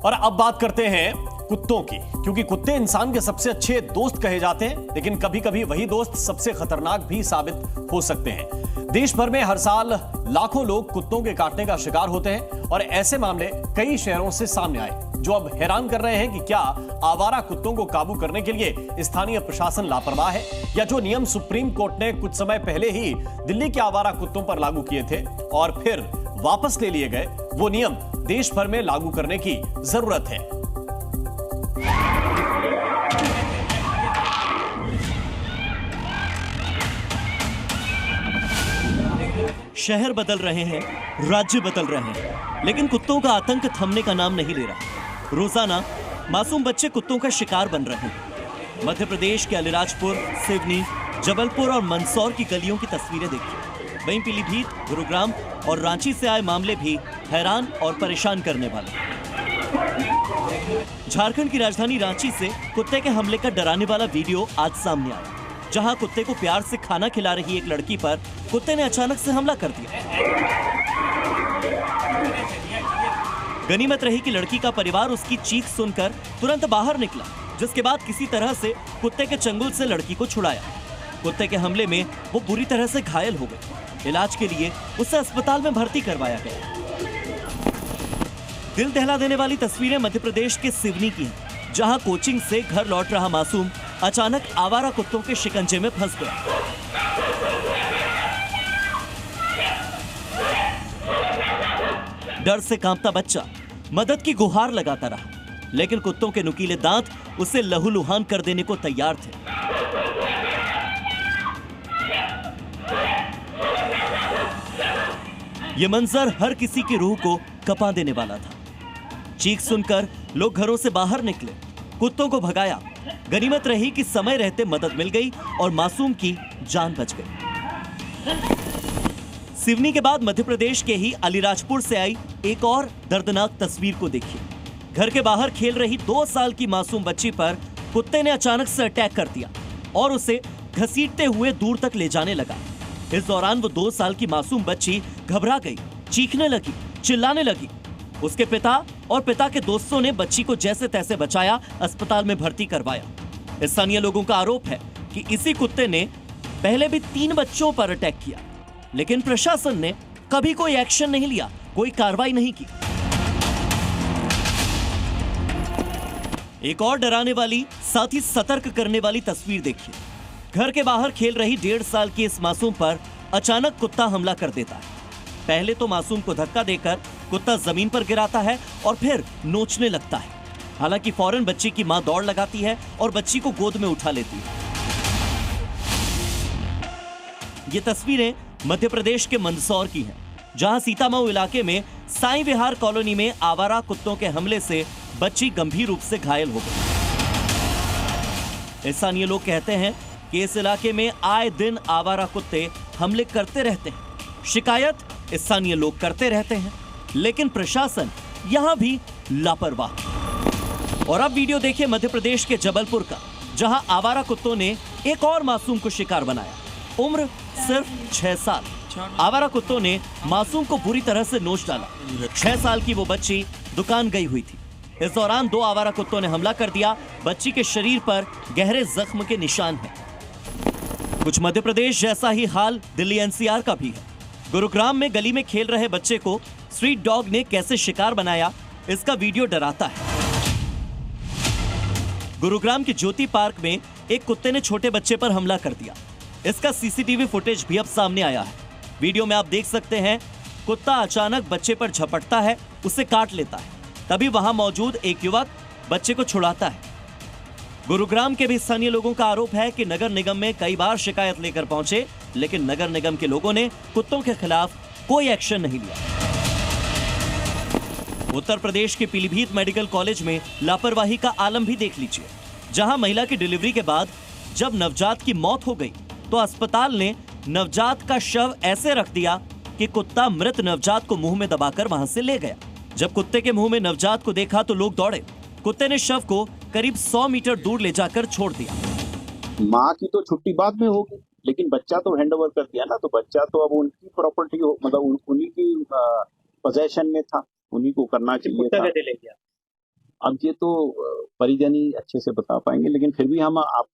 और अब बात करते हैं कुत्तों की, क्योंकि कुत्ते इंसान के सबसे अच्छे दोस्त कहे जाते हैं, लेकिन कभी कभी वही दोस्त सबसे खतरनाक भी साबित हो सकते हैं। देश भर में हर साल लाखों लोग कुत्तों के काटने का शिकार होते हैं और ऐसे मामले कई शहरों से सामने आए, जो अब हैरान कर रहे हैं कि क्या आवारा कुत्तों को काबू करने के लिए स्थानीय प्रशासन लापरवाह है, या जो नियम सुप्रीम कोर्ट ने कुछ समय पहले ही दिल्ली के आवारा कुत्तों पर लागू किए थे और फिर वापस ले लिए गए, वो नियम देश भर में लागू करने की जरूरत है। शहर बदल रहे हैं, राज्य बदल रहे हैं, लेकिन कुत्तों का आतंक थमने का नाम नहीं ले रहा। रोजाना मासूम बच्चे कुत्तों का शिकार बन रहे हैं। मध्य प्रदेश के अलीराजपुर, सिवनी, जबलपुर और मंदसौर की गलियों की तस्वीरें देखिए। वहीं पीलीभीत, गुरुग्राम और रांची से आए मामले भी हैरान और परेशान करने वाले। झारखंड की राजधानी रांची से कुत्ते के हमले का डराने वाला वीडियो आज सामने आया, जहां कुत्ते को प्यार से खाना खिला रही एक लड़की पर कुत्ते ने अचानक से हमला कर दिया। गनीमत रही कि लड़की का परिवार उसकी चीख सुनकर तुरंत बाहर निकला, जिसके बाद किसी तरह से कुत्ते के चंगुल से लड़की को छुड़ाया। कुत्ते के हमले में वो बुरी तरह से घायल हो गई। इलाज के लिए उसे अस्पताल में भर्ती करवाया गया। दिल दहला देने वाली तस्वीरें मध्य प्रदेश के सिवनी की हैं, जहां कोचिंग से घर लौट रहा मासूम अचानक आवारा कुत्तों के शिकंजे में फंस गया। डर से कांपता बच्चा मदद की गुहार लगाता रहा, लेकिन कुत्तों के नुकीले दांत उसे लहूलुहान कर देने को तैयार थे। यह मंजर हर किसी की रूह को कपा देने वाला था। चीख सुनकर लोग घरों से बाहर निकले, कुत्तों को भगाया। गनीमत रही कि समय रहते मदद मिल गई और मासूम की जान बच गई। सिवनी के बाद मध्य प्रदेश के ही अलीराजपुर से आई एक और दर्दनाक तस्वीर को देखिए। घर के बाहर खेल रही 2 साल की मासूम बच्ची पर कुत्ते ने अचानक से अटैक कर दिया और उसे घसीटते हुए दूर तक ले जाने लगा। इस दौरान वो 2 साल की मासूम बच्ची घबरा गई, चीखने लगी, चिल्लाने लगी। उसके पिता और पिता के दोस्तों ने बच्ची को जैसे तैसे बचाया, अस्पताल में भर्ती करवाया। स्थानीय लोगों का आरोप है कि इसी कुत्ते ने पहले भी 3 बच्चों पर अटैक किया, लेकिन प्रशासन ने कभी कोई एक्शन नहीं लिया, कोई कार्रवाई नहीं की। एक और डराने वाली, साथ ही सतर्क करने वाली तस्वीर देखिए। घर के बाहर खेल रही 1.5 साल की इस मासूम पर अचानक कुत्ता हमला कर देता है। पहले तो मासूम को धक्का देकर कुत्ता जमीन पर गिराता है और फिर नोचने लगता है। हालांकि फौरन बच्ची की मां दौड़ लगाती है और बच्ची को गोद में उठा लेती है। ये तस्वीरें मध्य प्रदेश के मंदसौर की हैं, जहां सीतामऊ इलाके में साईं विहार कॉलोनी में आवारा कुत्तों के हमले से बच्ची गंभीर रूप से घायल हो गई। स्थानीय लोग कहते हैं कि इस इलाके में आए दिन आवारा कुत्ते हमले करते रहते हैं। शिकायत स्थानीय लोग करते रहते हैं, लेकिन प्रशासन यहां भी लापरवाह। और अब वीडियो देखिए मध्य प्रदेश के जबलपुर का, जहां आवारा कुत्तों ने एक और मासूम को शिकार बनाया। उम्र सिर्फ 6 साल। आवारा कुत्तों ने मासूम को बुरी तरह से नोच डाला। 6 साल की वो बच्ची दुकान गई हुई थी। इस दौरान 2 आवारा कुत्तों ने हमला कर दिया। बच्ची के शरीर पर गहरे जख्म के निशान हैं। कुछ मध्य प्रदेश जैसा ही हाल दिल्ली एनसीआर का भी है। गुरुग्राम में गली में खेल रहे बच्चे को स्ट्रीट डॉग ने कैसे शिकार बनाया, इसका वीडियो डराता है। गुरुग्राम के ज्योति पार्क में एक कुत्ते ने छोटे बच्चे पर हमला कर दिया। इसका सीसीटीवी फुटेज भी अब सामने आया है। वीडियो में आप देख सकते हैं, कुत्ता अचानक बच्चे पर झपटता है, उसे काट लेता है। तभी वहां मौजूद एक युवक बच्चे को छुड़ाता है। गुरुग्राम के भी स्थानीय लोगों का आरोप है कि नगर निगम में कई बार शिकायत लेकर पहुंचे, लेकिन नगर निगम के लोगों ने कुत्तों के खिलाफ कोई एक्शन नहीं लिया। उत्तर प्रदेश के पीलीभीत मेडिकल कॉलेज में लापरवाही का आलम भी देख लीजिए, जहां महिला की डिलीवरी के बाद जब नवजात की मौत हो गई तो अस्पताल ने नवजात का शव ऐसे रख दिया कि कुत्ता मृत नवजात को मुंह में दबाकर वहां से ले गया। जब कुत्ते के मुंह में नवजात को देखा तो लोग दौड़े। कुत्ते ने शव को करीब 100 मीटर दूर ले जाकर छोड़ दिया। माँ की तो छुट्टी बाद में होगी, लेकिन बच्चा तो हैंड ओवर कर दिया ना, तो बच्चा तो अब उनकी प्रॉपर्टी हो, मतलब उन्हीं की पोजेशन में था, उन्हीं को करना चाहिए था। ले गया अब ये तो परिजन ही अच्छे से बता पाएंगे, लेकिन फिर भी हम आप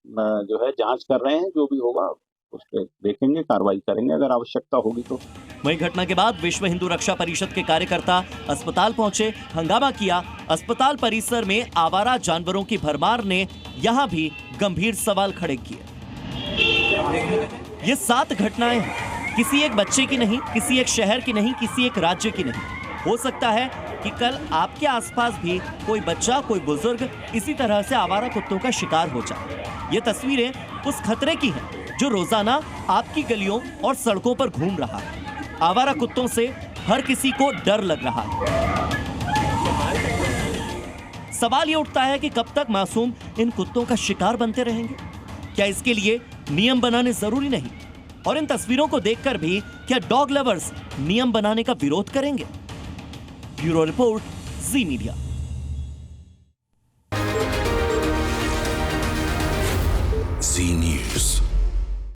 जो है जांच कर रहे हैं, जो भी होगा उस पर देखेंगे, कार्रवाई करेंगे अगर आवश्यकता होगी तो। वहीं घटना के बाद विश्व हिंदू रक्षा परिषद के कार्यकर्ता अस्पताल पहुंचे, हंगामा किया। अस्पताल परिसर में आवारा जानवरों की भरमार ने यहां भी गंभीर सवाल खड़े किए। ये 7 घटनाएं हैं, किसी एक बच्चे की नहीं, किसी एक शहर की नहीं, किसी एक राज्य की नहीं। हो सकता है कि कल आपके आसपास भी कोई बच्चा, कोई बुजुर्ग इसी तरह से आवारा कुत्तों का शिकार हो जाए। ये तस्वीरें उस खतरे की हैं जो रोजाना आपकी गलियों और सड़कों पर घूम रहा है। आवारा कुत्तों से हर किसी को डर लग रहा है। सवाल ये उठता है कि कब तक मासूम इन कुत्तों का शिकार बनते रहेंगे? क्या इसके लिए नियम बनाने जरूरी नहीं? और इन तस्वीरों को देखकर भी क्या डॉग लवर्स नियम बनाने का विरोध करेंगे? ब्यूरो रिपोर्ट, जी मीडिया। जी न्यूज़।